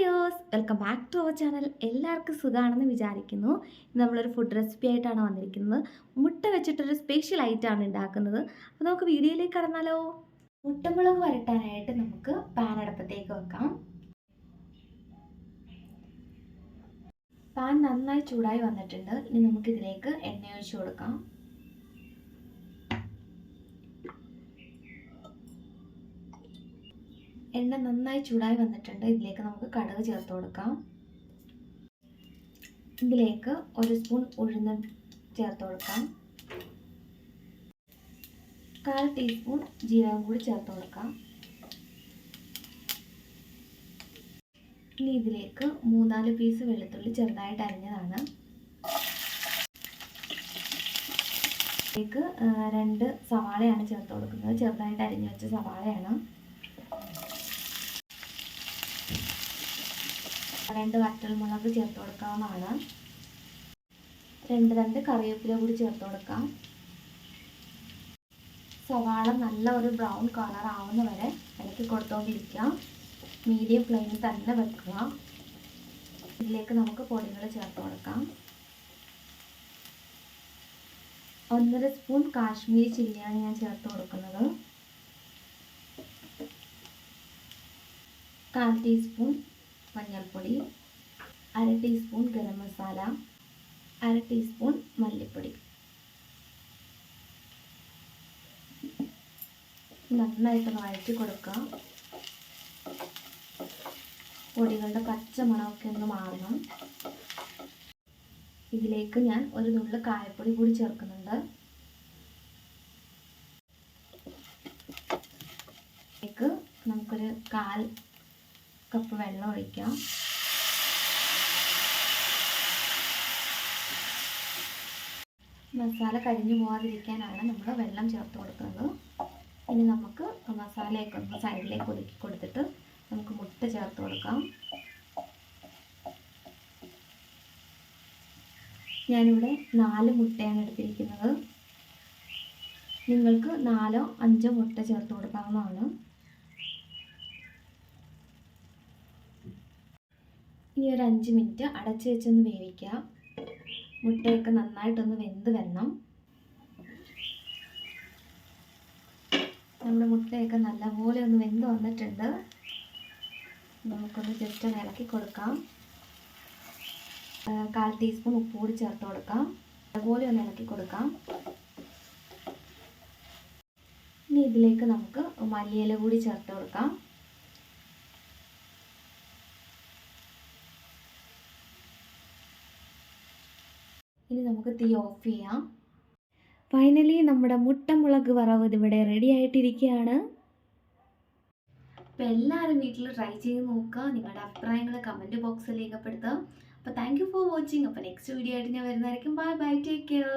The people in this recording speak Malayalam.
Dears, welcome back to our channel. എല്ലാവർക്കും സുഖമാണെന്ന് വിചാരിക്കുന്നു. ഇന്ന് നമ്മളൊരു ഫുഡ് റെസിപ്പി ആയിട്ടാണ് വന്നിരിക്കുന്നത്. മുട്ട വെച്ചിട്ടൊരു സ്പെഷ്യൽ ഐറ്റമാണ് ഉണ്ടാക്കുന്നത്. അപ്പോൾ നമുക്ക് വീഡിയോയിലേക്ക് കടന്നാലോ. മുട്ടമുളക് വരട്ടാനായിട്ട് നമുക്ക് പാൻ അടുപ്പത്തേക്ക് വെക്കാം. പാൻ നന്നായി ചൂടായി വന്നിട്ടുണ്ട്. ഇനി നമുക്കിതിലേക്ക് എണ്ണ ഒഴിച്ചു കൊടുക്കാം. എണ്ണ നന്നായി ചൂടായി വന്നിട്ടുണ്ട്. ഇതിലേക്ക് നമുക്ക് കടുക് ചേർത്ത് കൊടുക്കാം. ഇതിലേക്ക് 1 സ്പൂൺ ഉഴുന്ന് ചേർത്ത് കൊടുക്കാം. 1/4 ടീസ്പൂൺ ജീരകം കൂടി ചേർത്ത് കൊടുക്കാം. ഇനി ഇതിലേക്ക് 3-4 പീസ് വെളുത്തുള്ളി ചെറുതായിട്ട് അരിഞ്ഞതാണ്. ഇതിലേക്ക് 2 സവാളയാണ് ചേർത്ത് കൊടുക്കുന്നത്. ചെറുതായിട്ട് അരിഞ്ഞു വെച്ച സവാളയാണ്. 2 വറ്റൽമുളക് ചേർത്ത് കൊടുക്കാവുന്നതാണ്. 2 കറിവേപ്പില കൂടി ചേർത്ത് കൊടുക്കാം. സവാള നല്ല ഒരു ബ്രൗൺ കളർ ആവുന്ന വരെ ഇളക്കി കൊടുത്തുകൊണ്ടിരിക്കുക. മീഡിയം ഫ്ലെയിമിൽ തന്നെ വെക്കുക. ഇതിലേക്ക് നമുക്ക് പൊടികൾ ചേർത്ത് കൊടുക്കാം. 1.5 സ്പൂൺ കാശ്മീരി ചില്ലിയാണ് ഞാൻ ചേർത്ത് കൊടുക്കുന്നത്. 1/4 ടീസ്പൂൺ മഞ്ഞൾപ്പൊടി, 1/2 ടീസ്പൂൺ ഗരം മസാല, 1/2 ടീസ്പൂൺ മല്ലിപ്പൊടി. നന്നായിട്ട് വഴറ്റി കൊടുക്കുക. പൊടികളുടെ പച്ച മണമൊക്കെ ഒന്ന് മാറണം. ഇതിലേക്ക് ഞാൻ ഒരു നുള്ളു കായപ്പൊടി കൂടി ചേർക്കുന്നുണ്ട്. ഇതിലേക്ക് നമുക്കൊരു 1/4 കപ്പ് വെള്ളം ഒഴിക്കാം. മസാല കരിഞ്ഞു പോകാതിരിക്കാനാണ് നമ്മൾ വെള്ളം ചേർത്ത് കൊടുക്കുന്നത്. ഇനി നമുക്ക് മസാലയൊക്കെ ഒന്ന് സൈഡിലേക്ക് ഒതുക്കി കൊടുത്തിട്ട് നമുക്ക് മുട്ട ചേർത്ത് കൊടുക്കാം. ഞാനിവിടെ 4 മുട്ടയാണ് എടുത്തിരിക്കുന്നത്. നിങ്ങൾക്ക് 4-5 മുട്ട ചേർത്ത് കൊടുക്കാവുന്നതാണ്. ഇനി ഒരു 5 മിനിറ്റ് അടച്ചു വെച്ചൊന്ന് വേവിക്കുക. മുട്ടയൊക്കെ നന്നായിട്ടൊന്ന് വെന്ത് വരണം. നമ്മുടെ മുട്ടയൊക്കെ നല്ലപോലെ ഒന്ന് വെന്ത് വന്നിട്ടുണ്ട്. നമുക്കൊന്ന് ജസ്റ്റ് ഒന്ന് ഇളക്കി കൊടുക്കാം. 1/4 ടീസ്പൂൺ ഉപ്പ് കൂടി ചേർത്ത് കൊടുക്കാം. അതുപോലെ ഒന്ന് ഇളക്കി കൊടുക്കാം. ഇനി ഇതിലേക്ക് നമുക്ക് മല്ലിയില കൂടി ചേർത്ത് കൊടുക്കാം. ഇനി നമുക്ക് തീ ഓഫ് ചെയ്യാം. ഫൈനലി നമ്മുടെ മുട്ടമുളക് വറവ് ഇവിടെ റെഡി ആയിട്ടിരിക്കുകയാണ്. അപ്പോൾ എല്ലാവരും വീട്ടിൽ ട്രൈ ചെയ്ത് നോക്കുക. നിങ്ങളുടെ അഭിപ്രായങ്ങൾ കമൻറ്റ് ബോക്സിൽ രേഖപ്പെടുത്തുക. അപ്പോൾ താങ്ക് യു ഫോർ വാച്ചിങ്. അപ്പോൾ നെക്സ്റ്റ് വീഡിയോ ആയിട്ട് ഞാൻ വരുന്നതായിരിക്കും. Bye bye, take care.